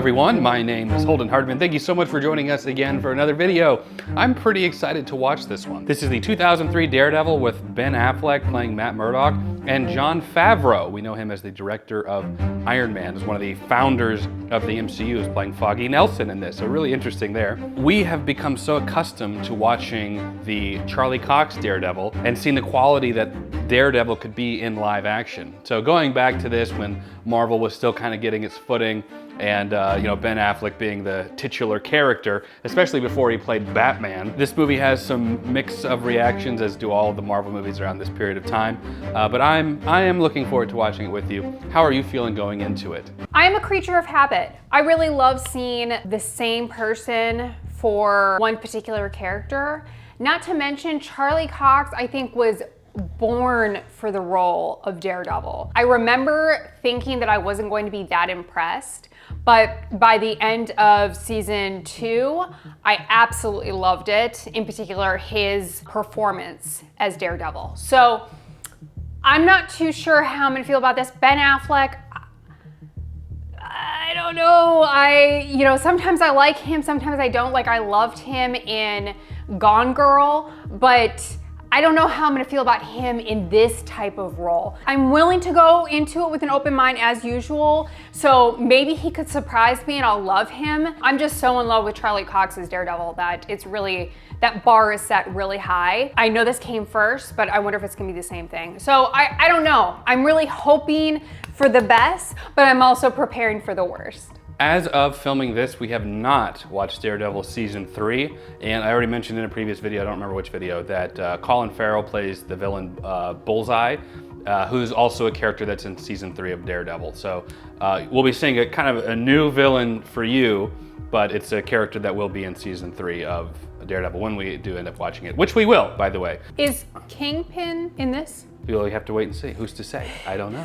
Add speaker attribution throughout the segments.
Speaker 1: everyone, my name is Holden Hardman. Thank you so much for joining us again for another video. I'm pretty excited to watch this one. This is the 2003 Daredevil with Ben Affleck playing Matt Murdock and Jon Favreau. We know him as the director of Iron Man, as one of the founders of the MCU, is playing Foggy Nelson in this, so really interesting there. We have become so accustomed to watching the Charlie Cox Daredevil and seeing the quality that Daredevil could be in live action. So going back to this when Marvel was still kind of getting its footing, and Ben Affleck being the titular character, especially before he played Batman. This movie has some mix of reactions, as do all of the Marvel movies around this period of time. But I am looking forward to watching it with you. How are you feeling going into it?
Speaker 2: I am a creature of habit. I really love seeing the same person for one particular character. Not to mention Charlie Cox, I think, was born for the role of Daredevil. I remember thinking that I wasn't going to be that impressed, but by the end of season 2, I absolutely loved it. In particular, his performance as Daredevil. So I'm not too sure how I'm gonna feel about this. Ben Affleck, I don't know. Sometimes I like him, sometimes I don't. Like, I loved him in Gone Girl, but I don't know how I'm gonna feel about him in this type of role. I'm willing to go into it with an open mind as usual, so maybe he could surprise me and I'll love him. I'm just so in love with Charlie Cox as Daredevil that that bar is set really high. I know this came first, but I wonder if it's gonna be the same thing. So I don't know. I'm really hoping for the best, but I'm also preparing for the worst.
Speaker 1: As of filming this, we have not watched Daredevil season 3, and I already mentioned in a previous video, I don't remember which video, that Colin Farrell plays the villain Bullseye, who's also a character that's in season 3 of Daredevil. So we'll be seeing a kind of a new villain for you, but it's a character that will be in season 3 of Daredevil when we do end up watching it, which we will, by the way.
Speaker 2: Is Kingpin in this?
Speaker 1: You'll have to wait and see. Who's to say? I don't know.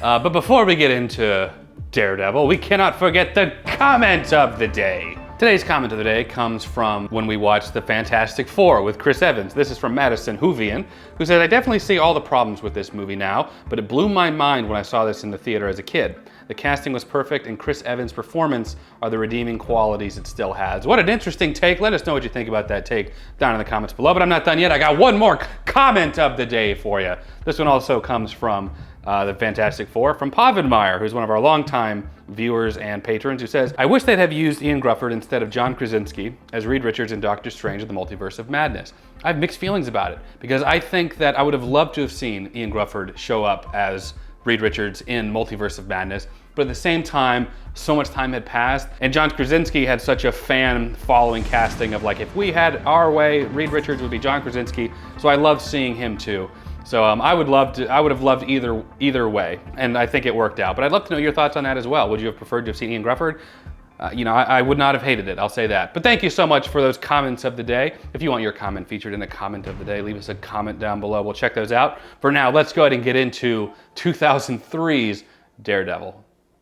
Speaker 1: But before we get into Daredevil, we cannot forget the comment of the day. Today's comment of the day comes from when we watched The Fantastic Four with Chris Evans. This is from Madison Hoovian, who said, "I definitely see all the problems with this movie now, but it blew my mind when I saw this in the theater as a kid. The casting was perfect and Chris Evans' performance are the redeeming qualities it still has." What an interesting take. Let us know what you think about that take down in the comments below, but I'm not done yet. I got one more comment of the day for you. This one also comes from The Fantastic Four, from Pavenmeyer, who's one of our longtime viewers and patrons, who says, "I wish they'd have used Ian Grufford instead of John Krasinski as Reed Richards in Doctor Strange in the Multiverse of Madness. I have mixed feelings about it, because I think that I would have loved to have seen Ian Grufford show up as Reed Richards in Multiverse of Madness, but at the same time, so much time had passed, and John Krasinski had such a fan-following casting of, like, if we had our way, Reed Richards would be John Krasinski, so I loved seeing him too. So I would have loved either way, and I think it worked out. But I'd love to know your thoughts on that as well. Would you have preferred to have seen Ian Grufford? I would not have hated it, I'll say that. But thank you so much for those comments of the day. If you want your comment featured in a comment of the day, leave us a comment down below. We'll check those out. For now, let's go ahead and get into 2003's Daredevil.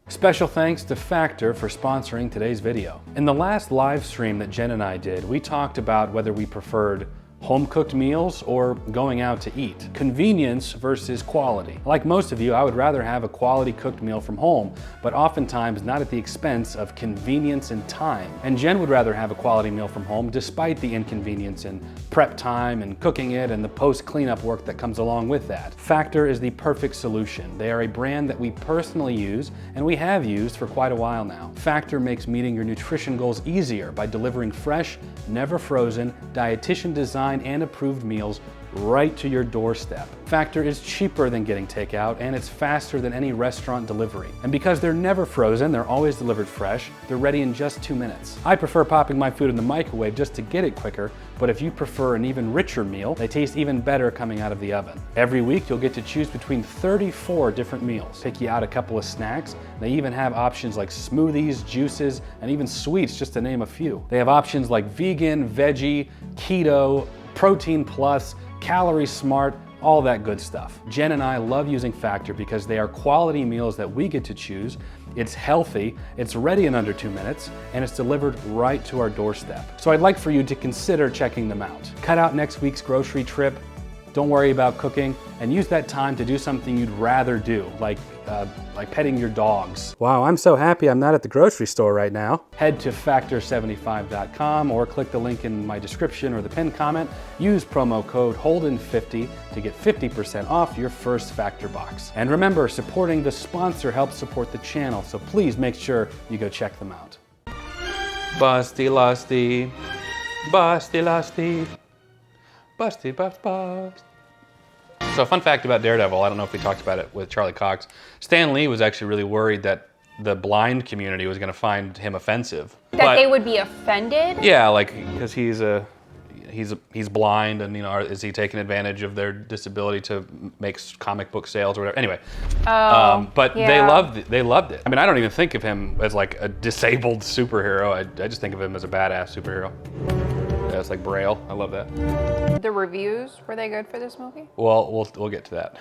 Speaker 1: Special thanks to Factor for sponsoring today's video. In the last live stream that Jen and I did, we talked about whether we preferred home-cooked meals or going out to eat. Convenience versus quality. Like most of you, I would rather have a quality cooked meal from home, but oftentimes not at the expense of convenience and time. And Jen would rather have a quality meal from home despite the inconvenience in prep time and cooking it and the post-cleanup work that comes along with that. Factor is the perfect solution. They are a brand that we personally use and we have used for quite a while now. Factor makes meeting your nutrition goals easier by delivering fresh, never frozen, dietitian designed and approved meals right to your doorstep. Factor is cheaper than getting takeout, and it's faster than any restaurant delivery. And because they're never frozen, they're always delivered fresh, they're ready in just 2 minutes. I prefer popping my food in the microwave just to get it quicker, but if you prefer an even richer meal, they taste even better coming out of the oven. Every week, you'll get to choose between 34 different meals. Pick you out a couple of snacks. They even have options like smoothies, juices, and even sweets, just to name a few. They have options like vegan, veggie, keto, protein plus, calorie smart, all that good stuff. Jen and I love using Factor because they are quality meals that we get to choose. It's healthy, it's ready in under 2 minutes, and it's delivered right to our doorstep. So I'd like for you to consider checking them out. Cut out next week's grocery trip, don't worry about cooking, and use that time to do something you'd rather do, like like petting your dogs. Wow, I'm so happy I'm not at the grocery store right now. Head to factor75.com or click the link in my description or the pinned comment. Use promo code Holden50 to get 50% off your first Factor box. And remember, supporting the sponsor helps support the channel, so please make sure you go check them out. Busty lusty, busty lusty, busty bust. So fun fact about Daredevil, I don't know if we talked about it with Charlie Cox. Stan Lee was actually really worried that the blind community was gonna find him offensive.
Speaker 2: That they would be offended?
Speaker 1: Yeah, like, because he's blind, and you know, is he taking advantage of their disability to make comic book sales or whatever? Anyway, but
Speaker 2: yeah.
Speaker 1: they loved it. I mean, I don't even think of him as like a disabled superhero. I just think of him as a badass superhero. Yeah, it's like Braille. I love that.
Speaker 2: The reviews, were they good for this movie?
Speaker 1: Well, we'll get to that.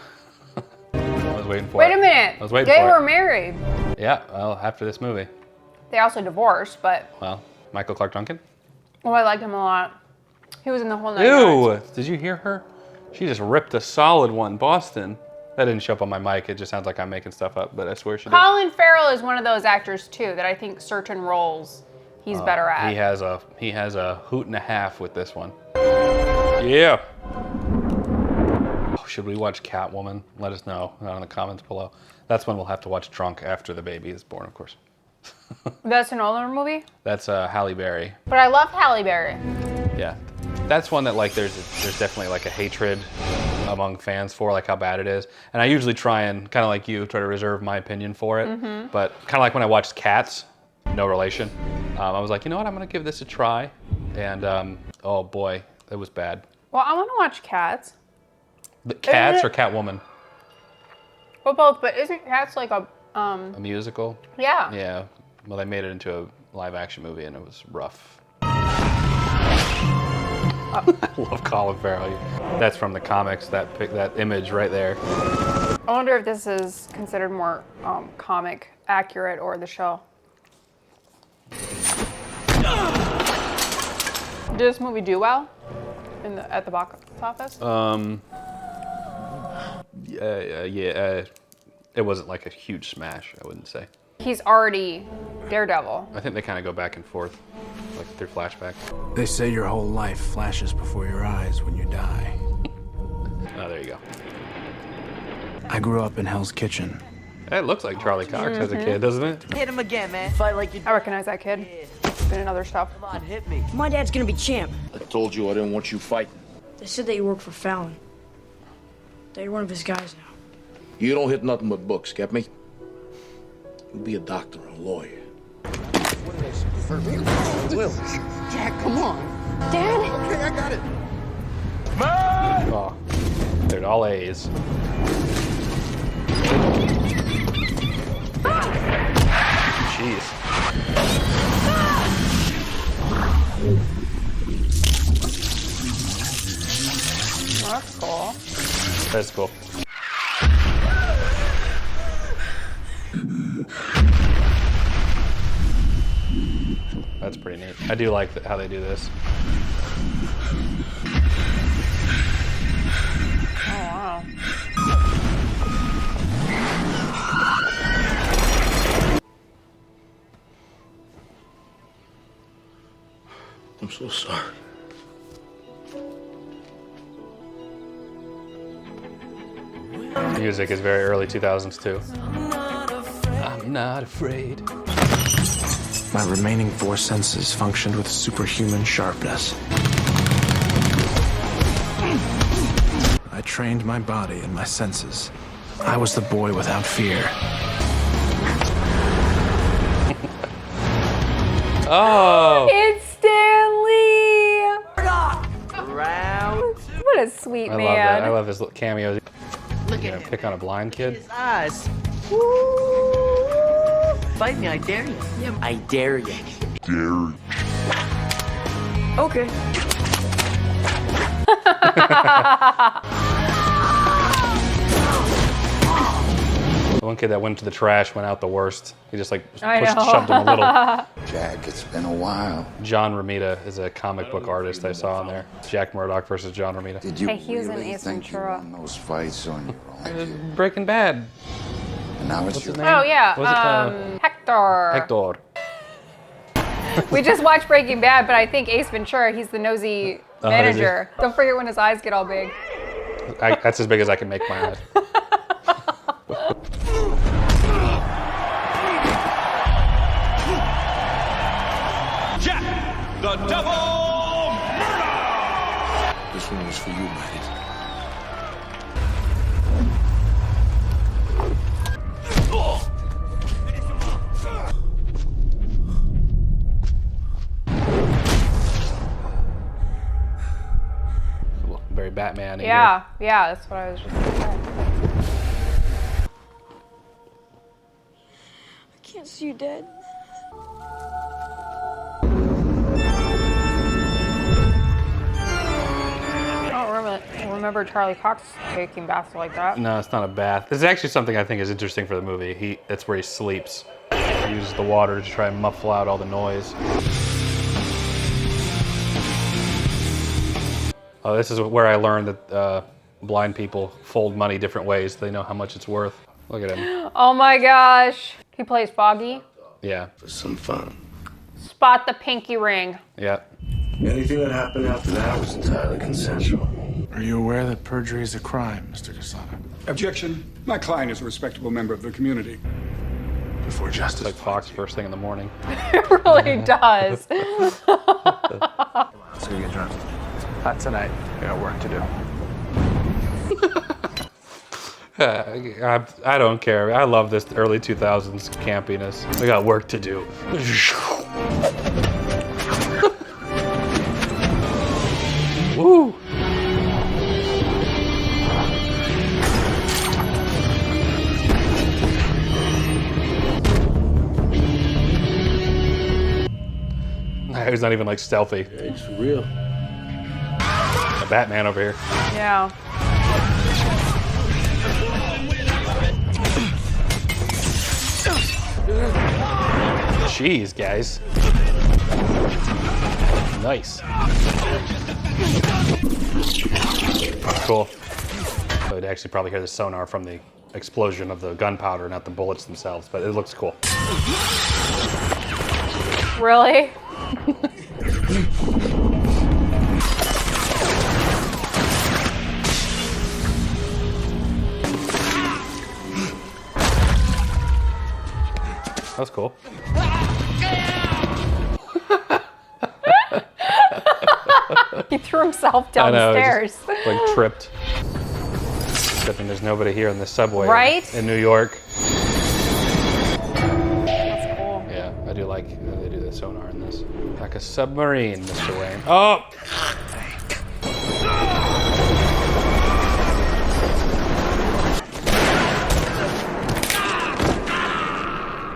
Speaker 1: I was waiting for it.
Speaker 2: Wait a minute.
Speaker 1: I was waiting
Speaker 2: They
Speaker 1: for
Speaker 2: were
Speaker 1: it.
Speaker 2: married.
Speaker 1: Yeah, well, after this movie.
Speaker 2: They also divorced, but
Speaker 1: Well, Michael Clark Duncan.
Speaker 2: oh, I liked him a lot. He was in the whole 9 yards.
Speaker 1: Ew! Did you hear her? She just ripped a solid one. Boston. That didn't show up on my mic. It just sounds like I'm making stuff up, but I swear she did.
Speaker 2: Colin Farrell is one of those actors too that I think certain roles he's better at.
Speaker 1: He has a hoot and a half with this one. Yeah. Oh, should we watch Catwoman? Let us know down in the comments below. That's when we'll have to watch Drunk after the baby is born, of course.
Speaker 2: That's an older movie?
Speaker 1: That's Halle Berry.
Speaker 2: But I love Halle Berry.
Speaker 1: Yeah. That's one that like there's definitely like a hatred among fans for, like how bad it is. And I usually try and, kind of like you, try to reserve my opinion for it.
Speaker 2: Mm-hmm.
Speaker 1: But kind of like when I watched Cats, no relation, I was like, you know what, I'm gonna give this a try. And oh boy, it was bad.
Speaker 2: Well, I want to watch Cats.
Speaker 1: The Cats or Catwoman?
Speaker 2: Well, both, but isn't Cats like a
Speaker 1: A musical?
Speaker 2: yeah.
Speaker 1: Yeah. Well, they made it into a live action movie and it was rough. I love Colin Farrell. That's from the comics, that image right there.
Speaker 2: I wonder if this is considered more comic accurate or the show. Did this movie do well at the box office?
Speaker 1: Yeah, it wasn't like a huge smash, I wouldn't say.
Speaker 2: He's already Daredevil.
Speaker 1: I think they kind of go back and forth, like through flashbacks.
Speaker 3: They say your whole life flashes before your eyes when you die.
Speaker 1: Oh, there you go.
Speaker 3: I grew up in Hell's Kitchen.
Speaker 1: It looks like Charlie Cox as a kid, doesn't it?
Speaker 4: Hit him again, man. Fight like you
Speaker 2: I recognize that kid. Been in other stuff.
Speaker 4: Come on, hit me.
Speaker 5: My dad's gonna be champ.
Speaker 6: I told you I didn't want you fighting.
Speaker 5: They said that you work for Fallon. That you're one of his guys now.
Speaker 6: You don't hit nothing but books, get me? You'll be a doctor or a lawyer.
Speaker 7: Jack, come on.
Speaker 2: Dad?
Speaker 7: Okay, I got it.
Speaker 1: Oh, they're all A's. Jeez.
Speaker 2: Oh, that's cool.
Speaker 1: That's cool. That's pretty neat. I do like how they do this.
Speaker 2: Oh, wow.
Speaker 6: I'm so sorry.
Speaker 1: Music is very early 2000s too. I'm not afraid.
Speaker 3: My remaining 4 senses functioned with superhuman sharpness. I trained my body and my senses. I was the boy without fear.
Speaker 1: Oh!
Speaker 2: It's Stan Lee!
Speaker 4: Round.
Speaker 2: What a sweet
Speaker 1: I
Speaker 2: man.
Speaker 1: love that. I love his little cameos.
Speaker 4: Look
Speaker 1: You
Speaker 4: at
Speaker 1: know,
Speaker 4: him.
Speaker 1: pick on a blind kid.
Speaker 4: His eyes. Fight me, I dare you. Yeah. I dare you.
Speaker 5: Okay.
Speaker 1: The one kid that went to the trash went out the worst. He just like
Speaker 2: I know.
Speaker 1: shoved him a little.
Speaker 7: Jack, it's been a while.
Speaker 1: John Romita is a comic book artist I saw on there. Jack Murdoch versus John Romita.
Speaker 7: Did you
Speaker 2: Hey, he was in
Speaker 7: really
Speaker 2: Ace
Speaker 7: think you
Speaker 2: Ventura.
Speaker 7: won those fights on your own?
Speaker 1: Breaking Bad.
Speaker 7: now it's your
Speaker 2: Oh yeah,
Speaker 1: What's it,
Speaker 2: Hector.
Speaker 1: Hector.
Speaker 2: We just watched Breaking Bad, but I think Ace Ventura, he's the nosy manager. Don't forget when his eyes get all big.
Speaker 1: That's as big as I can make my eyes.
Speaker 8: Jack, the Devil Murder!
Speaker 6: This one was for you, Maddie.
Speaker 1: Very Batman.
Speaker 2: Yeah, yeah, that's what I was just gonna say.
Speaker 5: I can't see you dead.
Speaker 2: I don't remember Charlie Cox taking baths like that.
Speaker 1: No, it's not a bath. This is actually something I think is interesting for the movie. That's where he sleeps. He uses the water to try and muffle out all the noise. Oh, this is where I learned that blind people fold money different ways. They know how much it's worth. Look at him.
Speaker 2: Oh my gosh. He plays Foggy.
Speaker 1: Yeah.
Speaker 6: For some fun.
Speaker 2: Spot the pinky ring.
Speaker 1: Yeah.
Speaker 6: Anything that happened after that was entirely consensual.
Speaker 3: Are you aware that perjury is a crime, Mr. Desana?
Speaker 8: Objection. My client is a respectable member of the community.
Speaker 3: Before justice.
Speaker 1: Like Fox first thing in the morning.
Speaker 2: It really does.
Speaker 3: Let's go get dressed. Not tonight. I got work to do.
Speaker 1: I don't care. I love this early 2000s campiness. We got work to do. Woo! He's not even like stealthy.
Speaker 6: It's for real.
Speaker 1: A Batman over here.
Speaker 2: Yeah.
Speaker 1: Jeez, guys. Nice. Cool. So I'd actually probably hear the sonar from the explosion of the gunpowder, not the bullets themselves, but it looks cool.
Speaker 2: Really?
Speaker 1: That's cool.
Speaker 2: He threw himself
Speaker 1: I know,
Speaker 2: downstairs.
Speaker 1: just, like tripped. Except there's nobody here in the subway.
Speaker 2: Right?
Speaker 1: In New York.
Speaker 2: That's cool.
Speaker 1: Yeah, I do like they do the sonar in this. Like a submarine, Mr. Wayne. Oh!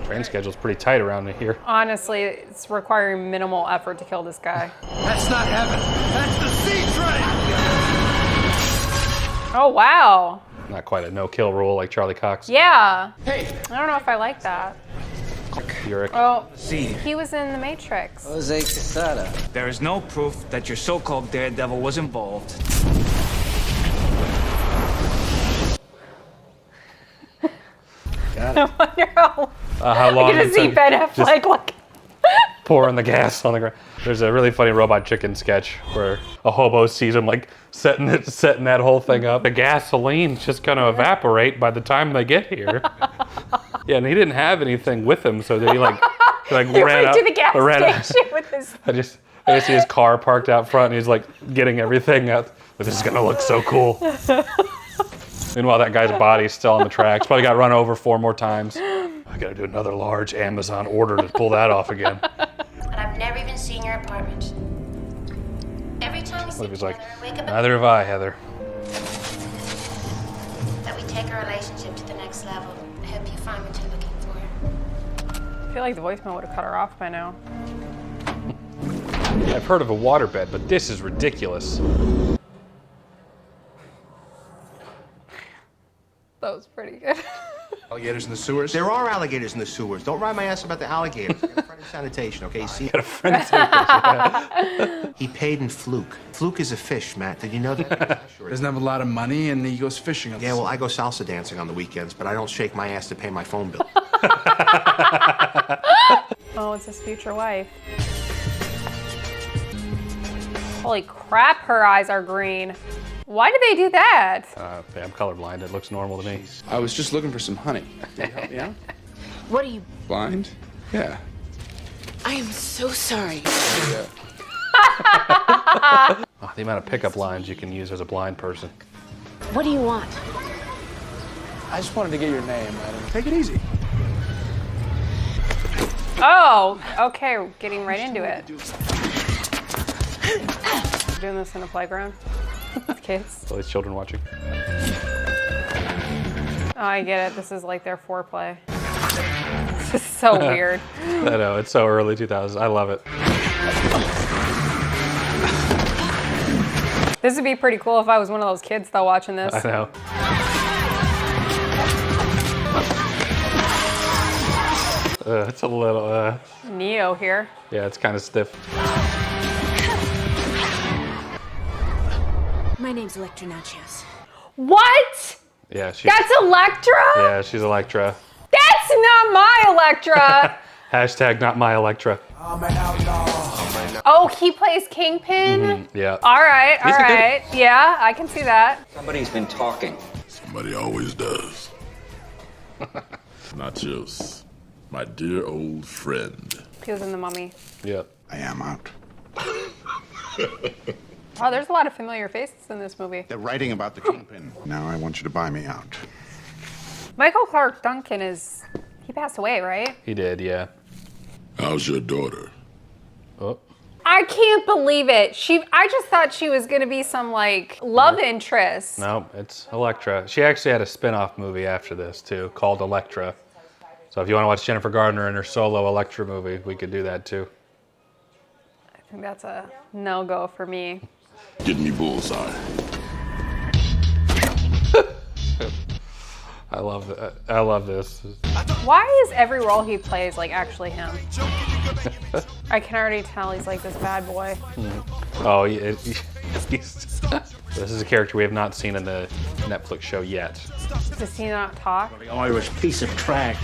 Speaker 1: Train schedule's pretty tight around here.
Speaker 2: Honestly, it's requiring minimal effort to kill this guy.
Speaker 8: That's not heaven. That's the sea train!
Speaker 2: Oh, wow.
Speaker 1: Not quite a no-kill rule like Charlie Cox.
Speaker 2: Yeah. Hey. I don't know if I like that.
Speaker 1: You're
Speaker 2: Oh,
Speaker 9: See,
Speaker 2: he was in The Matrix.
Speaker 10: Jose Quesada.
Speaker 9: there is no proof that your so-called Daredevil was involved.
Speaker 1: Got
Speaker 2: I
Speaker 1: it.
Speaker 2: wonder how
Speaker 1: long
Speaker 2: I'm gonna
Speaker 1: it
Speaker 2: see
Speaker 1: took
Speaker 2: Ben
Speaker 1: just
Speaker 2: Affleck like
Speaker 1: pouring the gas on the ground. There's a really funny Robot Chicken sketch where a hobo sees him like setting that whole thing up. The gasoline's just gonna evaporate by the time they get here. Yeah, and he didn't have anything with him, so he like
Speaker 2: he
Speaker 1: ran
Speaker 2: went
Speaker 1: out
Speaker 2: to the gas
Speaker 1: out.
Speaker 2: station with his.
Speaker 1: I just see his car parked out front, and he's like getting everything out. But this is gonna look so cool. Meanwhile, that guy's body's still on the tracks. Probably got run over 4 more times. I gotta do another large Amazon order to pull that off again.
Speaker 11: But I've never even seen your apartment. Every time we
Speaker 1: What
Speaker 11: sit
Speaker 1: if he's like,
Speaker 11: together, I wake up
Speaker 1: neither have I, Heather.
Speaker 11: that we take our relationship to the next level. I hope you find what you're looking for.
Speaker 2: I feel like the voicemail would have cut her off by now.
Speaker 1: I've heard of a waterbed, but this is ridiculous.
Speaker 2: That was pretty good.
Speaker 3: Alligators in the sewers?
Speaker 10: There are alligators in the sewers. Don't ride my ass about the alligators. I got a friend in sanitation, okay? See?
Speaker 1: Got a friend in sanitation.
Speaker 10: He paid in fluke. Fluke is a fish, Matt. Did you know that? Sure.
Speaker 3: Doesn't have a lot of money, and he goes fishing.
Speaker 10: Yeah, well, I go salsa dancing on the weekends, but I don't shake my ass to pay my phone bill.
Speaker 2: Oh, it's his future wife. Holy crap, her eyes are green. Why did they do that?
Speaker 1: Yeah, I'm colorblind. It looks normal to me.
Speaker 3: I was just looking for some honey. Can you help me out?
Speaker 11: What are you?
Speaker 3: Blind? Yeah.
Speaker 11: I am so sorry.
Speaker 3: Yeah.
Speaker 1: Oh, the amount of pickup lines you can use as a blind person.
Speaker 11: What do you want?
Speaker 3: I just wanted to get your name, madam. Take it easy.
Speaker 2: Oh, okay, we're getting right into it. Doing this in a playground with kids.
Speaker 1: All these children watching.
Speaker 2: Oh, I get it. This is like their foreplay. This is so weird.
Speaker 1: I know, it's so early 2000s. I love it.
Speaker 2: This would be pretty cool if I was one of those kids though watching this.
Speaker 1: I know. It's a little,
Speaker 2: Neo here.
Speaker 1: yeah, it's kind of stiff.
Speaker 11: My name's Elektra Nachos.
Speaker 2: What?
Speaker 1: Yeah,
Speaker 2: That's Elektra?
Speaker 1: Yeah, she's Elektra.
Speaker 2: That's not my Elektra.
Speaker 1: Hashtag not my Elektra.
Speaker 2: Oh, he plays Kingpin?
Speaker 1: Yeah.
Speaker 2: All right, all right. Yeah, I can see that.
Speaker 12: Somebody's been talking.
Speaker 13: Somebody always does. Nachos, my dear old friend.
Speaker 2: He was in The Mummy.
Speaker 1: Yep.
Speaker 13: I am out.
Speaker 2: Oh, there's a lot of familiar faces in this movie.
Speaker 13: They're writing about the Kingpin. Now I want you to buy me out.
Speaker 2: Michael Clark Duncan he passed away, right?
Speaker 1: He did, yeah.
Speaker 13: How's your daughter?
Speaker 1: Oh.
Speaker 2: I can't believe it. I just thought she was gonna be some like love interest.
Speaker 1: No, it's Elektra. She actually had a spin-off movie after this too, called Elektra. So if you want to watch Jennifer Gardner in her solo Elektra movie, we could do that too.
Speaker 2: I think that's a no-go for me.
Speaker 13: Give me Bullseye.
Speaker 1: I love that. I love this.
Speaker 2: Why is every role he plays like actually him? I can already tell he's like this bad boy.
Speaker 1: Oh, this is a character we have not seen in the Netflix show yet.
Speaker 2: Does he not talk?
Speaker 6: Irish piece of trash.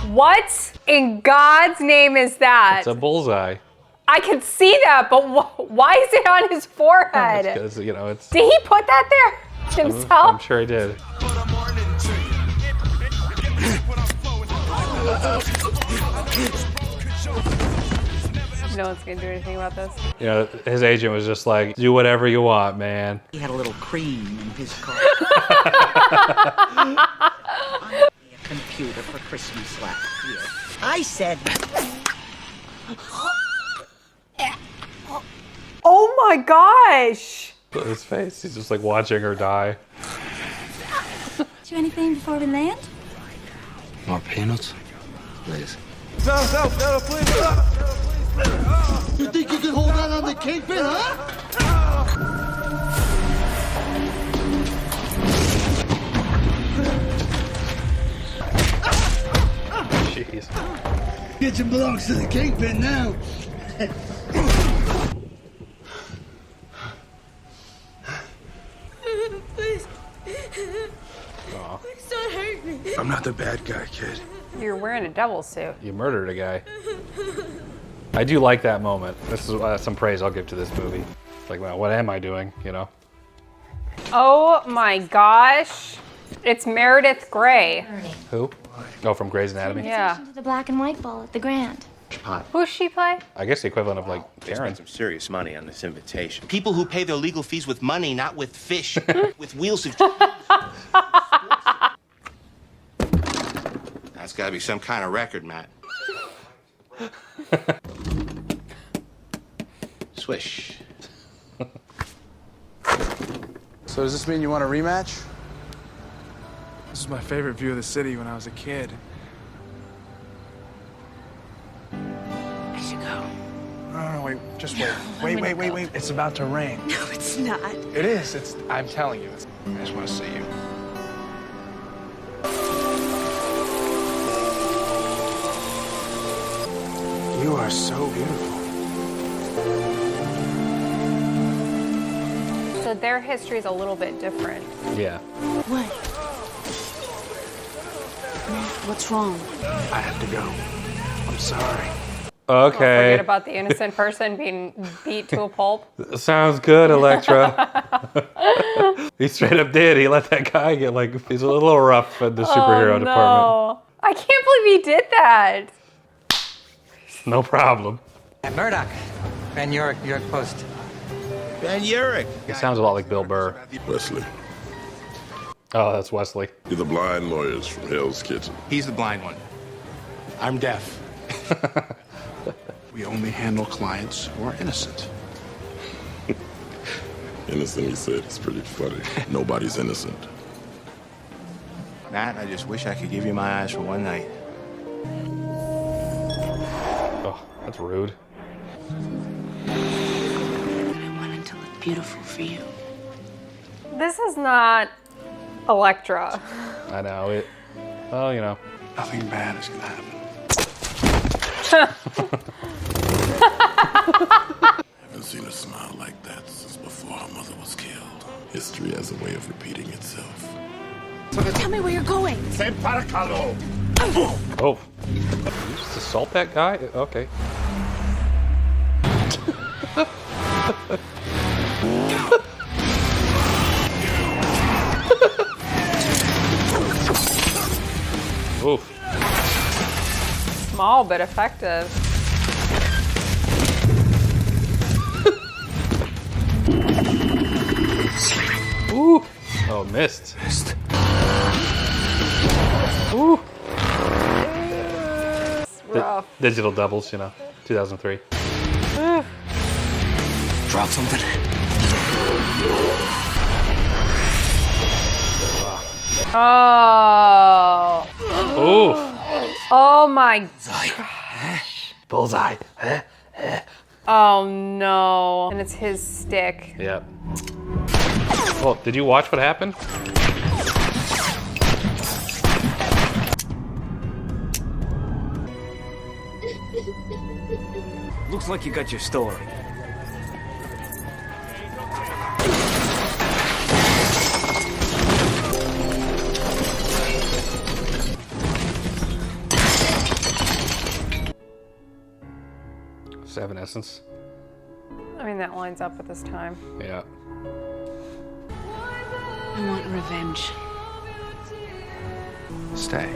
Speaker 2: What in God's name is that?
Speaker 1: It's a bullseye.
Speaker 2: I can see that, but why is it on his forehead?
Speaker 1: Because, you know, it's...
Speaker 2: Did he put that there himself?
Speaker 1: I'm sure he did.
Speaker 2: No one's gonna do anything about this.
Speaker 1: You know, his agent was just like, do whatever you want, man.
Speaker 4: He had a little cream in his car. A computer for Christmas last year. I said...
Speaker 2: Oh my gosh!
Speaker 1: Look at his face, he's just like watching her die.
Speaker 11: Do anything before we land?
Speaker 12: More peanuts? Please.
Speaker 6: No, please. You think you can hold out on the Kingpin, huh?
Speaker 1: Jeez.
Speaker 6: Kitchen belongs to the Kingpin now.
Speaker 11: Please. Please don't hurt me.
Speaker 3: I'm not the bad guy, kid.
Speaker 2: You're wearing a devil suit.
Speaker 1: You murdered a guy. I do like that moment. This is some praise I'll give to this movie. It's like, well, what am I doing, you know?
Speaker 2: Oh my gosh. It's Meredith Grey.
Speaker 1: Who? Oh, from Grey's Anatomy?
Speaker 2: Yeah.
Speaker 11: The black and white ball at the Grand.
Speaker 2: Who's she play?
Speaker 1: I guess the equivalent of like
Speaker 10: They spent
Speaker 1: Karen.
Speaker 10: some serious money on this invitation. People who pay their legal fees with money, not with fish, with wheels of cheese. That's gotta be some kind of record, Matt. Swish.
Speaker 3: So does this mean you want a rematch? This is my favorite view of the city when I was a kid.
Speaker 11: I should go.
Speaker 3: No, wait, just wait. Wait. It's about to rain.
Speaker 11: No, it's not.
Speaker 3: It is. I'm telling you. I just want to see you. You are so beautiful.
Speaker 2: So their history is a little bit different.
Speaker 1: Yeah.
Speaker 5: What? What's wrong?
Speaker 3: I have to go. I'm sorry.
Speaker 1: Okay.
Speaker 2: Forget about the innocent person being beat to a pulp.
Speaker 1: Sounds good, Elektra. He straight up did. He let that guy get like, he's a little rough at the superhero department.
Speaker 2: I can't believe he did that.
Speaker 1: No problem.
Speaker 12: Murdoch. Van York, York Post.
Speaker 10: Van Urich.
Speaker 1: He sounds a lot like Bill Burr.
Speaker 13: Wesley.
Speaker 1: Oh, that's Wesley.
Speaker 13: You're the blind lawyers from Hell's Kitchen.
Speaker 9: He's the blind one.
Speaker 3: I'm deaf. We only handle clients who are innocent.
Speaker 13: Innocent, he said. It's pretty funny. Nobody's innocent.
Speaker 10: Matt, I just wish I could give you my eyes for one night.
Speaker 1: Oh, that's rude.
Speaker 5: I wanted to look beautiful for you.
Speaker 2: This is not Elektra.
Speaker 1: I know it. Well, you know.
Speaker 3: Nothing bad is gonna happen.
Speaker 13: I haven't seen her smile like that since before her mother was killed. History has a way of repeating itself.
Speaker 5: Tell me where you're going.
Speaker 1: Oh. You just assault that guy? Okay. Oof.
Speaker 2: Small but effective.
Speaker 1: Ooh. Oh, missed. Ooh.
Speaker 2: It's rough.
Speaker 1: Digital doubles, you know, 2003.
Speaker 12: Drop something.
Speaker 2: Oh.
Speaker 1: Oof.
Speaker 2: Oh my.
Speaker 1: Bullseye.
Speaker 2: Oh no. And it's his stick.
Speaker 1: Yep. Oh, did you watch what happened?
Speaker 9: Looks like you got your story.
Speaker 1: Seven Essence.
Speaker 2: I mean, that lines up with this time.
Speaker 1: Yeah.
Speaker 5: I want revenge.
Speaker 3: Stay.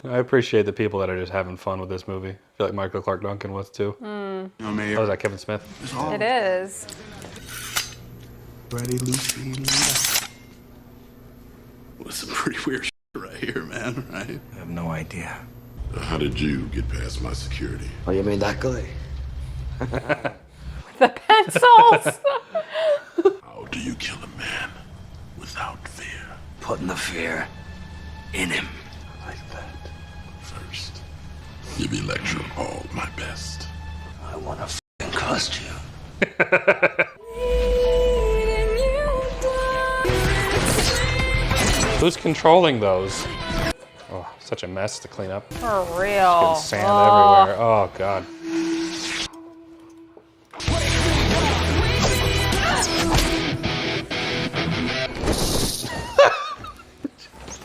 Speaker 1: I appreciate the people that are just having fun with this movie. I feel like Michael Clark Duncan was too.
Speaker 3: No,
Speaker 1: Oh,
Speaker 3: Mayor.
Speaker 1: is that Kevin Smith?
Speaker 2: It is.
Speaker 3: Ready, Lucy, Lita.
Speaker 13: Well, it's some pretty weird shit right here, man, right?
Speaker 9: I have no idea.
Speaker 13: How did you get past my security?
Speaker 12: Oh, you mean that guy?
Speaker 2: The pencils.
Speaker 13: How do you kill a man without fear?
Speaker 12: Putting the fear in him.
Speaker 13: Like that. First, give Elektra all my best.
Speaker 12: I want to f***ing cost you.
Speaker 1: Who's controlling those? Oh, such a mess to clean up.
Speaker 2: For real.
Speaker 1: Getting sand everywhere. Oh, God.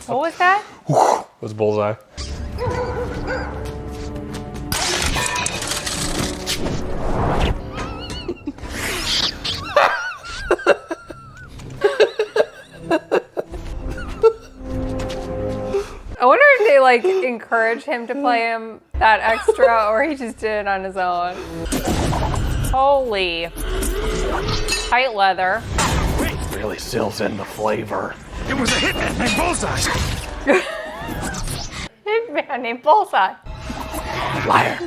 Speaker 2: What was that?
Speaker 1: It was Bullseye.
Speaker 2: I wonder if they like encourage him to play him that extra or he just did it on his own. Holy. Tight leather.
Speaker 1: Really seals in the flavor.
Speaker 9: It was a hitman named Bullseye.
Speaker 2: Hitman named Bullseye.
Speaker 1: Liar.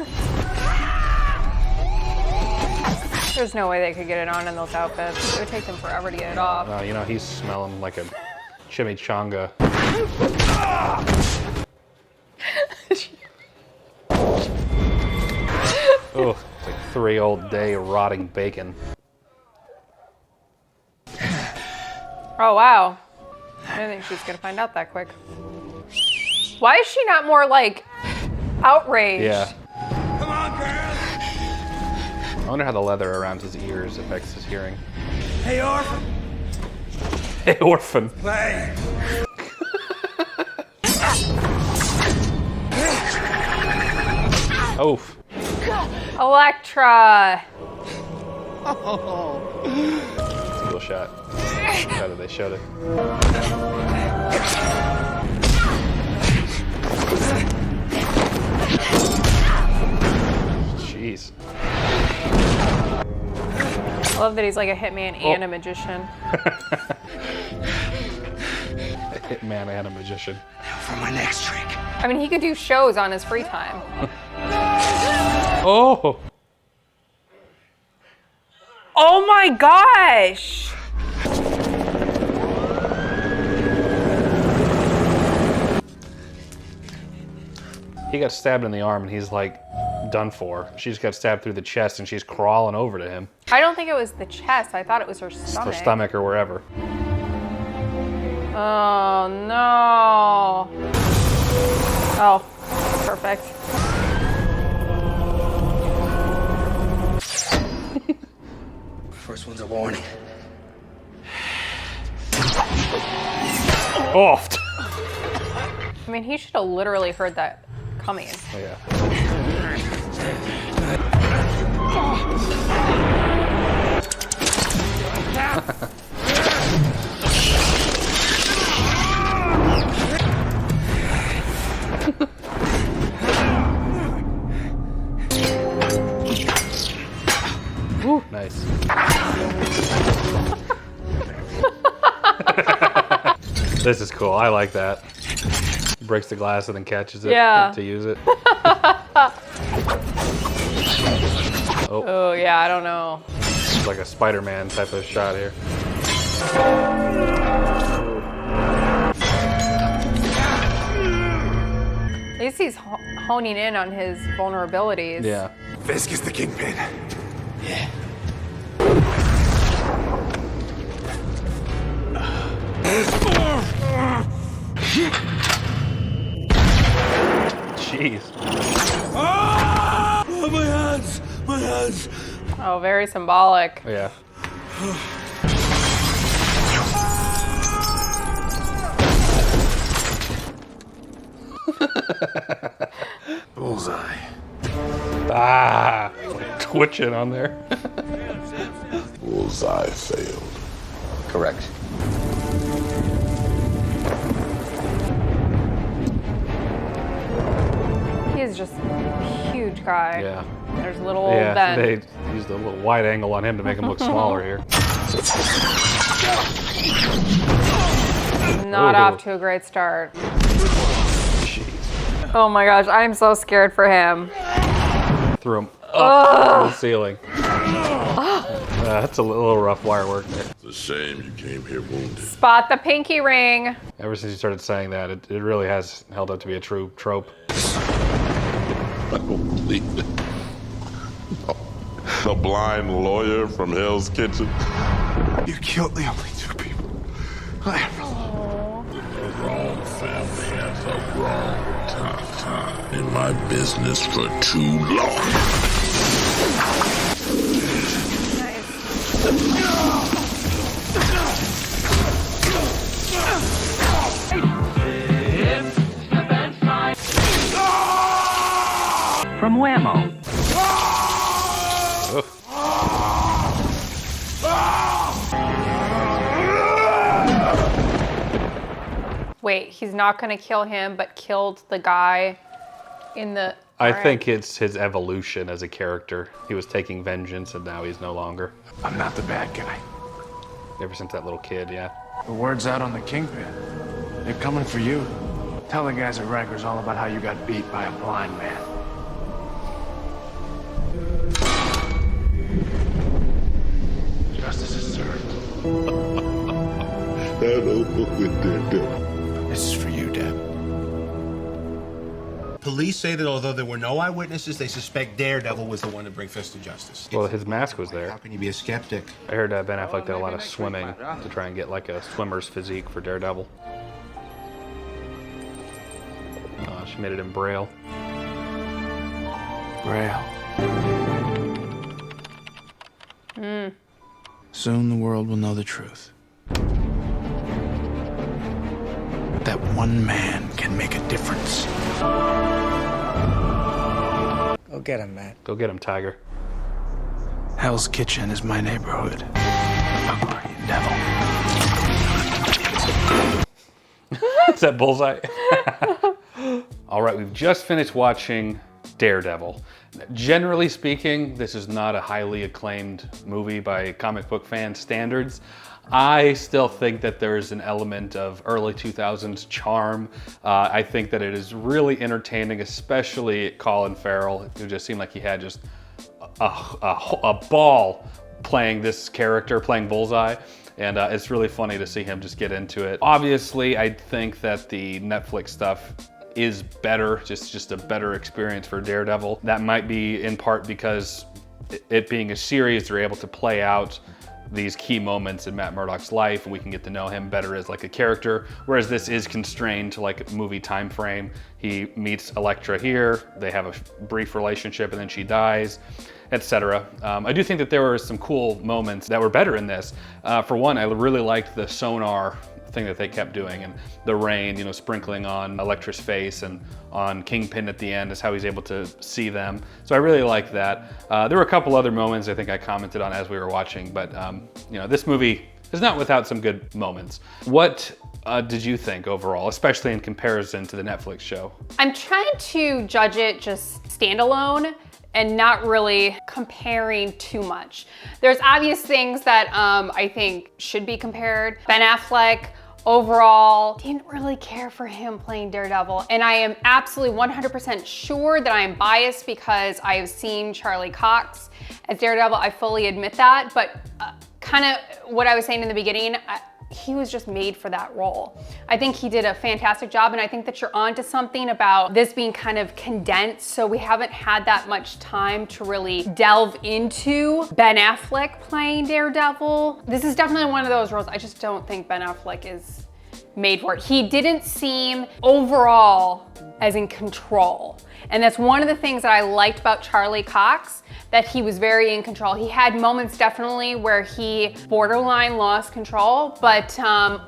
Speaker 2: There's no way they could get it on in those outfits. It would take them forever to get it off.
Speaker 1: You know, he's smelling like a chimichanga. Oh, it's like 3 old day rotting bacon.
Speaker 2: Oh, wow. I didn't think she was gonna find out that quick. Why is she not more like outraged?
Speaker 1: Yeah. Come on, girl. I wonder how the leather around his ears affects his hearing.
Speaker 12: Hey, orphan.
Speaker 1: Hey, orphan.
Speaker 12: Hey.
Speaker 1: Oof.
Speaker 2: Elektra.
Speaker 1: Oh. It's a cool shot. How did they show it? Jeez.
Speaker 2: I love that he's like a hitman and a magician.
Speaker 1: A hitman and a magician.
Speaker 12: Now for my next trick.
Speaker 2: I mean, he could do shows on his free time.
Speaker 1: Oh!
Speaker 2: Oh my gosh!
Speaker 1: He got stabbed in the arm and he's like done for. She just got stabbed through the chest and she's crawling over to him.
Speaker 2: I don't think it was the chest. I thought it was her stomach.
Speaker 1: Her stomach or wherever.
Speaker 2: Oh no. Oh, perfect.
Speaker 12: First one's a warning.
Speaker 1: Oh!
Speaker 2: I mean, he should have literally heard that coming.
Speaker 1: Oh, yeah. Ooh, nice. This is cool. I like that. Breaks the glass and then catches it to use it.
Speaker 2: Oh, yeah, I don't know.
Speaker 1: It's like a Spider-Man type of shot here.
Speaker 2: At least he's honing in on his vulnerabilities.
Speaker 1: Yeah.
Speaker 3: Fisk is the Kingpin.
Speaker 12: Yeah.
Speaker 1: Jeez.
Speaker 12: Ah! Oh, my hands! My hands!
Speaker 2: Oh, very symbolic.
Speaker 1: Yeah.
Speaker 13: Bullseye.
Speaker 1: Ah, twitching on there.
Speaker 13: Bullseye failed.
Speaker 7: Correct.
Speaker 2: He is just a huge guy.
Speaker 1: Yeah.
Speaker 2: There's little old
Speaker 1: Yeah,
Speaker 2: Ben.
Speaker 1: they used a little wide angle on him to make him look smaller here.
Speaker 2: Not
Speaker 1: Ooh.
Speaker 2: off to a great start.
Speaker 1: Jeez.
Speaker 2: Oh my gosh, I'm so scared for him.
Speaker 1: Threw him up to the ceiling. That's a little rough wire work there.
Speaker 13: It's a shame you came here wounded.
Speaker 2: Spot the pinky ring.
Speaker 1: Ever since you started saying that, it really has held up to be a true trope.
Speaker 13: I don't believe it. A blind lawyer from Hell's Kitchen.
Speaker 3: You killed the only two people I ever loved.
Speaker 13: The wrong family at the wrong time in my business for too long.
Speaker 4: From Whammo.
Speaker 2: Wait, he's not gonna kill him, but killed the guy in the...
Speaker 1: I think it's his evolution as a character. He was taking vengeance and now he's no longer.
Speaker 3: I'm not the bad guy.
Speaker 1: Ever since that little kid, yeah.
Speaker 3: The word's out on the Kingpin. They're coming for you. Tell the guys at Rikers all about how you got beat by a blind man. Justice is served.
Speaker 13: That over with Daredevil.
Speaker 3: This is for you, Deb.
Speaker 10: Police say that although there were no eyewitnesses, they suspect Daredevil was the one to bring Fist to justice.
Speaker 1: Well, his mask was there.
Speaker 10: How can you be a skeptic?
Speaker 1: I heard Ben Affleck did a lot of swimming to try and get like a swimmer's physique for Daredevil. She made it in Braille.
Speaker 3: Braille. Soon the world will know the truth. That one man can make a difference.
Speaker 9: Go get him, Matt.
Speaker 1: Go get him, Tiger.
Speaker 3: Hell's Kitchen is my neighborhood. How are you, devil?
Speaker 1: Is that Bullseye? All right, we've just finished watching Daredevil. Generally speaking, this is not a highly acclaimed movie by comic book fan standards. I still think that there's an element of early 2000s charm. I think that it is really entertaining, especially Colin Farrell, who just seemed like he had just a ball playing this character, playing Bullseye. And it's really funny to see him just get into it. Obviously, I think that the Netflix stuff is better, just a better experience for Daredevil. That might be in part because it being a series, they're able to play out these key moments in Matt Murdock's life and we can get to know him better as like a character, whereas this is constrained to like a movie time frame. He meets Elektra here, they have a brief relationship and then she dies, etc. I do think that there were some cool moments that were better in this. For one, I really liked the sonar thing that they kept doing and the rain, you know, sprinkling on Elektra's face and on Kingpin at the end is how he's able to see them. So I really liked that. There were a couple other moments I think I commented on as we were watching, but you know, this movie is not without some good moments. What did you think overall, especially in comparison to the Netflix show?
Speaker 2: I'm trying to judge it just standalone and not really comparing too much. There's obvious things that I think should be compared. Ben Affleck, overall, didn't really care for him playing Daredevil. And I am absolutely 100% sure that I am biased because I have seen Charlie Cox as Daredevil. I fully admit that, but kind of what I was saying in the beginning, he was just made for that role. I think he did a fantastic job, and I think that you're onto something about this being kind of condensed, so we haven't had that much time to really delve into Ben Affleck playing Daredevil. This is definitely one of those roles I just don't think Ben Affleck is made for it. He didn't seem overall as in control. And that's one of the things that I liked about Charlie Cox, that he was very in control. He had moments definitely where he borderline lost control, but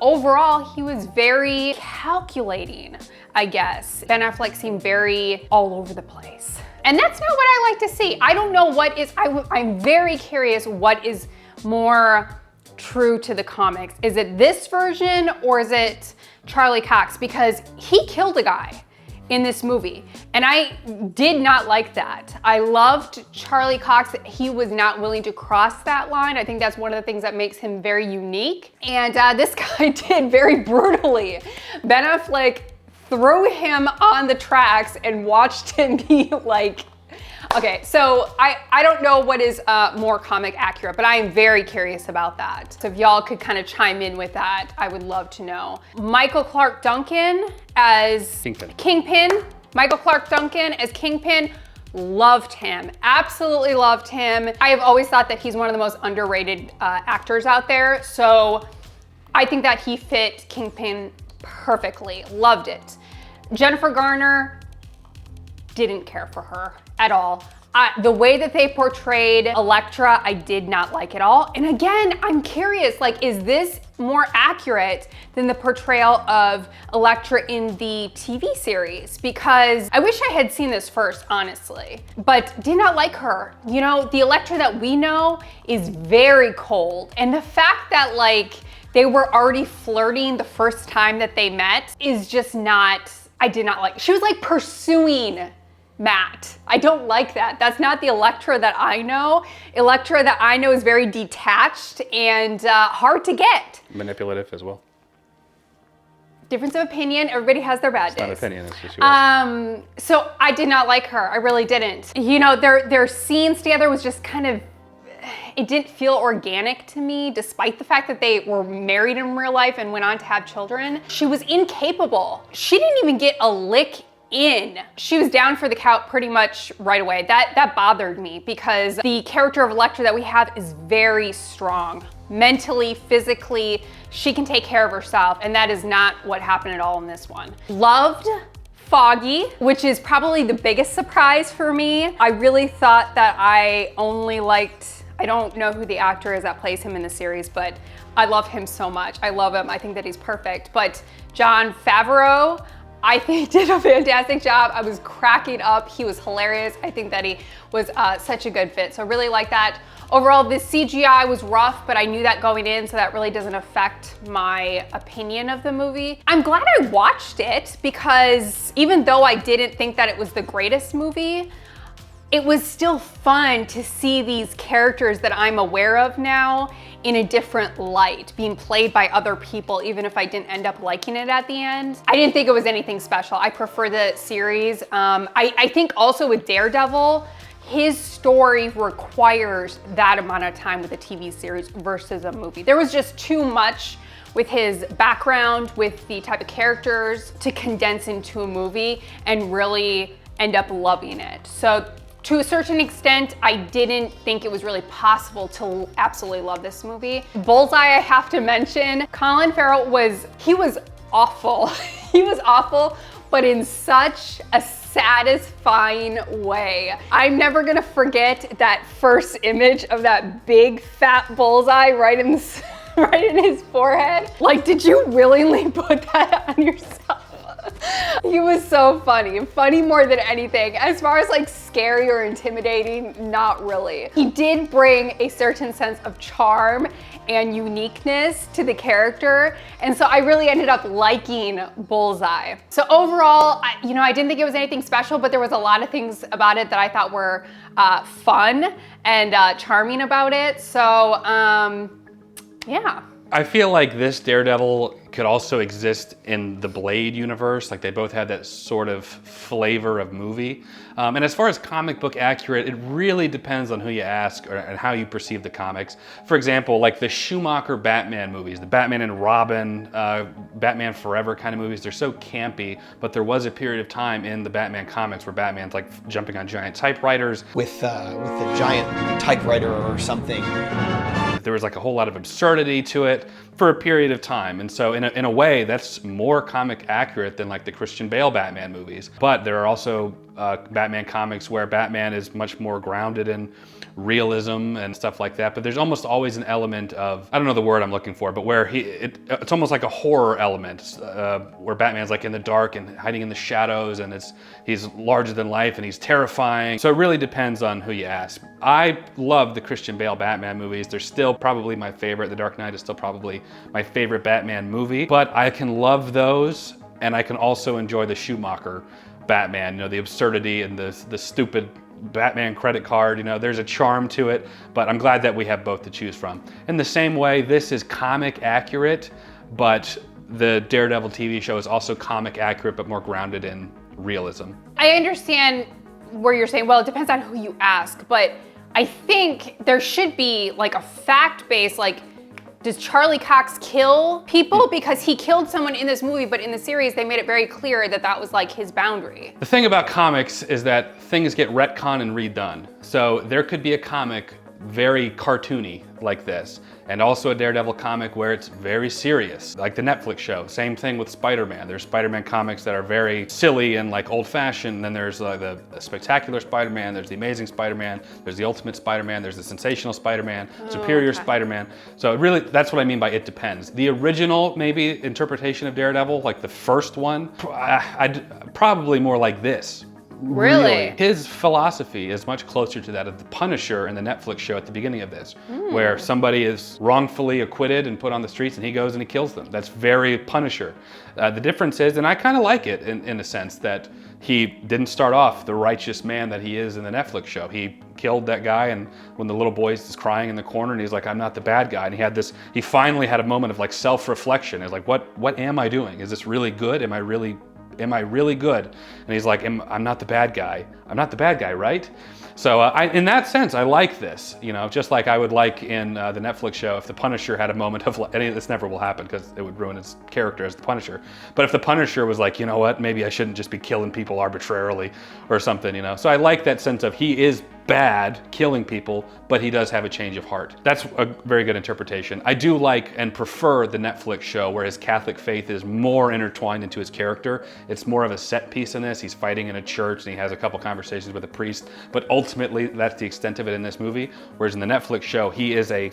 Speaker 2: overall he was very calculating, I guess. Ben Affleck seemed very all over the place. And that's not what I like to see. I don't know what is, I'm very curious what is more true to the comics. Is it this version or is it Charlie Cox? Because he killed a guy in this movie, and I did not like that. I loved Charlie Cox. He was not willing to cross that line. I think that's one of the things that makes him very unique. And this guy did very brutally. Ben Affleck threw him on the tracks and watched him be like, okay, so I don't know what is more comic accurate, but I am very curious about that. So if y'all could kind of chime in with that, I would love to know. Michael Clarke Duncan as Kingpin. Michael Clarke Duncan as Kingpin, loved him, absolutely loved him. I have always thought that he's one of the most underrated actors out there. So I think that he fit Kingpin perfectly, loved it. Jennifer Garner, didn't care for her at all. The way that they portrayed Elektra, I did not like at all. And again, I'm curious, like, is this more accurate than the portrayal of Elektra in the TV series? Because I wish I had seen this first, honestly, but did not like her. You know, the Elektra that we know is very cold. And the fact that, like, they were already flirting the first time that they met is just not, I did not like. She was like pursuing Matt. I don't like that. That's not the Elektra that I know. Elektra that I know is very detached and hard to get.
Speaker 1: Manipulative as well.
Speaker 2: Difference of opinion. Everybody has their bad days.
Speaker 1: It's not opinion, it's just yours.
Speaker 2: So I did not like her. I really didn't. You know, their scenes together was just kind of, it didn't feel organic to me, despite the fact that they were married in real life and went on to have children. She was incapable. She didn't even get a lick in. She was down for the count pretty much right away. That bothered me because the character of Elektra that we have is very strong. Mentally, physically, she can take care of herself, and that is not what happened at all in this one. Loved Foggy, which is probably the biggest surprise for me. I really thought that I only liked, I don't know who the actor is that plays him in the series, but I love him so much. I love him. I think that he's perfect. But Jon Favreau, I think did a fantastic job. I was cracking up. He was hilarious. I think that he was such a good fit. So I really like that. Overall, the CGI was rough, but I knew that going in, so that really doesn't affect my opinion of the movie. I'm glad I watched it because even though I didn't think that it was the greatest movie, it was still fun to see these characters that I'm aware of now in a different light, being played by other people, even if I didn't end up liking it at the end. I didn't think it was anything special. I prefer the series. I think also with Daredevil, his story requires that amount of time with a TV series versus a movie. There was just too much with his background, with the type of characters to condense into a movie and really end up loving it. So to a certain extent, I didn't think it was really possible to absolutely love this movie. Bullseye, I have to mention, Colin Farrell was awful. He was awful, but in such a satisfying way. I'm never gonna forget that first image of that big fat bullseye right in his forehead. Like, did you willingly put that on yourself? He was so funny more than anything. As far as like scary or intimidating, not really. He did bring a certain sense of charm and uniqueness to the character, and so I really ended up liking Bullseye. So overall, I didn't think it was anything special, but there was a lot of things about it that I thought were fun and charming about it. So yeah.
Speaker 1: I feel like this Daredevil could also exist in the Blade universe. Like, they both had that sort of flavor of movie. And as far as comic book accurate, it really depends on who you ask and how you perceive the comics. For example, like the Schumacher Batman movies, the Batman and Robin, Batman Forever kind of movies, they're so campy, but there was a period of time in the Batman comics where Batman's like jumping on giant typewriters.
Speaker 14: With a giant typewriter or something.
Speaker 1: There was like a whole lot of absurdity to it for a period of time. And so in a way, that's more comic accurate than like the Christian Bale Batman movies. But there are also Batman comics where Batman is much more grounded in realism and stuff like that. But there's almost always an element of, I don't know the word I'm looking for, but where it's almost like a horror element where Batman's like in the dark and hiding in the shadows, and he's larger than life and he's terrifying. So it really depends on who you ask. I love the Christian Bale Batman movies. They're still probably my favorite. The Dark Knight is still probably my favorite Batman movie, but I can love those, and I can also enjoy the Schumacher Batman, the absurdity and the stupid Batman credit card, there's a charm to it, but I'm glad that we have both to choose from. In the same way, this is comic accurate, but the Daredevil TV show is also comic accurate, but more grounded in realism.
Speaker 2: I understand where you're saying, well, it depends on who you ask, but I think there should be like a fact-based, like, does Charlie Cox kill people? Because he killed someone in this movie, but in the series, they made it very clear that that was like his boundary.
Speaker 1: The thing about comics is that things get retconned and redone. So there could be a comic very cartoony like this, and also a Daredevil comic where it's very serious, like the Netflix show. Same thing with Spider-Man. There's Spider-Man comics that are very silly and like old-fashioned, and then there's the Spectacular Spider-Man, there's the Amazing Spider-Man, there's the Ultimate Spider-Man, there's the Sensational Spider-Man, Superior Spider-Man. So it really, that's what I mean by it depends. The original, maybe, interpretation of Daredevil, like the first one, I'd probably more like this.
Speaker 2: Really?
Speaker 1: His philosophy is much closer to that of the Punisher in the Netflix show at the beginning of this, where somebody is wrongfully acquitted and put on the streets and he goes and he kills them. That's very Punisher. The difference is, and I kind of like it in a sense, that he didn't start off the righteous man that he is in the Netflix show. He killed that guy, and when the little boy is crying in the corner and he's like, I'm not the bad guy. And he finally had a moment of like self-reflection. He's like, what am I doing? Is this really good? Am I really good? And he's like, I'm not the bad guy. I'm not the bad guy, right? So in that sense, I like this, you know, just like I would like in the Netflix show if the Punisher had a moment of, and this never will happen because it would ruin his character as the Punisher, but if the Punisher was like, you know what, maybe I shouldn't just be killing people arbitrarily or something, you know. So I like that sense of he is bad, killing people, but he does have a change of heart. That's a very good interpretation. I do like and prefer the Netflix show where his Catholic faith is more intertwined into his character. It's more of a set piece in this. He's fighting in a church and he has a couple conversations with a priest, but ultimately that's the extent of it in this movie. Whereas in the Netflix show, he is a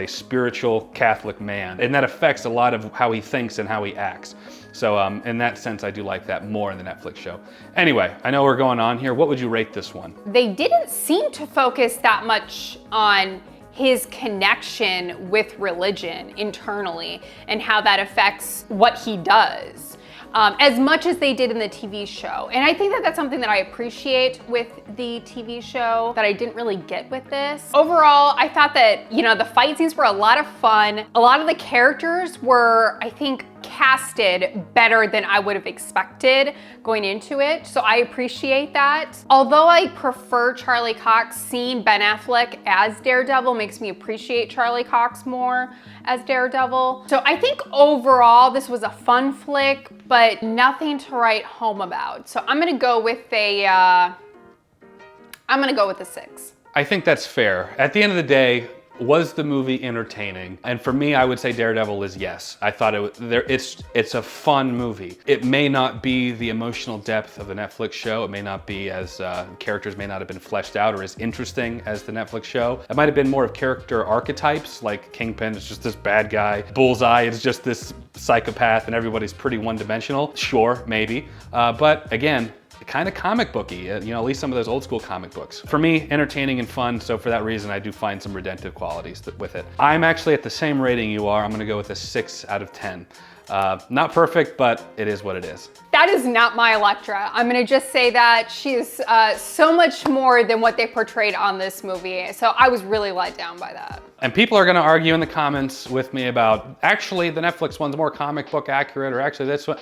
Speaker 1: spiritual Catholic man, and that affects a lot of how he thinks and how he acts. So in that sense, I do like that more in the Netflix show. Anyway, I know we're going on here. What would you rate this one?
Speaker 2: They didn't seem to focus that much on his connection with religion internally and how that affects what he does. As much as they did in the TV show. And I think that that's something that I appreciate with the TV show that I didn't really get with this. Overall, I thought that, you know, the fight scenes were a lot of fun. A lot of the characters were, I think, casted better than I would have expected going into it. So I appreciate that. Although I prefer Charlie Cox, seeing Ben Affleck as Daredevil makes me appreciate Charlie Cox more as Daredevil. So I think overall this was a fun flick, but nothing to write home about. So I'm gonna go with a 6.
Speaker 1: I think that's fair. At the end of the day, was the movie entertaining? And for me, I would say Daredevil is yes. I thought it's a fun movie. It may not be the emotional depth of the Netflix show. It may not be as, characters may not have been fleshed out or as interesting as the Netflix show. It might have been more of character archetypes, like Kingpin is just this bad guy. Bullseye is just this psychopath and everybody's pretty one-dimensional. Sure, maybe. But again, kind of comic booky, you know, at least some of those old school comic books. For me, entertaining and fun, so for that reason, I do find some redemptive qualities with it. I'm actually at the same rating you are. I'm gonna go with a 6 out of 10. Not perfect, but it is what it is.
Speaker 2: That is not my Elektra. I'm gonna just say that she's so much more than what they portrayed on this movie. So I was really let down by that.
Speaker 1: And people are gonna argue in the comments with me about, actually the Netflix one's more comic book accurate, or actually this one.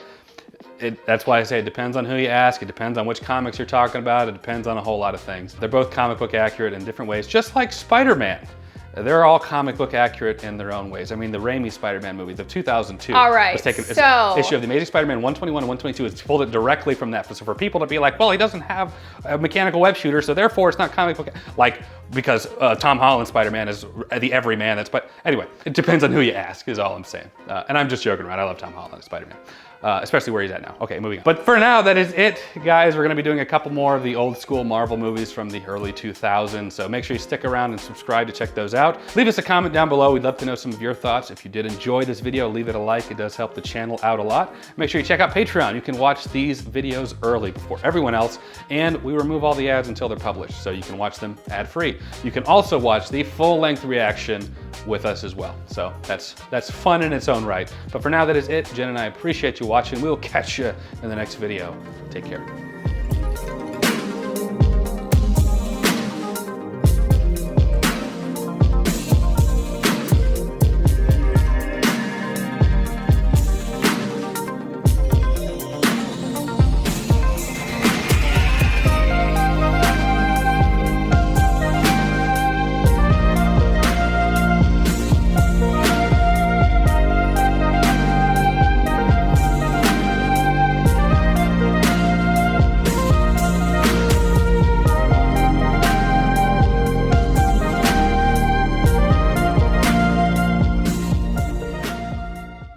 Speaker 1: That's why I say it depends on who you ask, it depends on which comics you're talking about, it depends on a whole lot of things. They're both comic book accurate in different ways, just like Spider-Man. They're all comic book accurate in their own ways. I mean, the Raimi Spider-Man movie, the 2002,
Speaker 2: all right,
Speaker 1: was taken,
Speaker 2: so
Speaker 1: issue of the Amazing Spider-Man 121 and 122, it's pulled it directly from that. So for people to be like, well, he doesn't have a mechanical web shooter, so therefore it's not comic book, like, because Tom Holland Spider-Man is the everyman that's, but anyway, it depends on who you ask is all I'm saying. And I'm just joking around, I love Tom Holland as Spider-Man. Especially where he's at now. Okay, moving on. But for now, that is it, guys. We're gonna be doing a couple more of the old school Marvel movies from the early 2000s, so make sure you stick around and subscribe to check those out. Leave us a comment down below. We'd love to know some of your thoughts. If you did enjoy this video, leave it a like. It does help the channel out a lot. Make sure you check out Patreon. You can watch these videos early before everyone else, and we remove all the ads until they're published, so you can watch them ad-free. You can also watch the full-length reaction with us as well. So that's fun in its own right. But for now, that is it. Jen and I appreciate you watching. We'll catch you in the next video. Take care.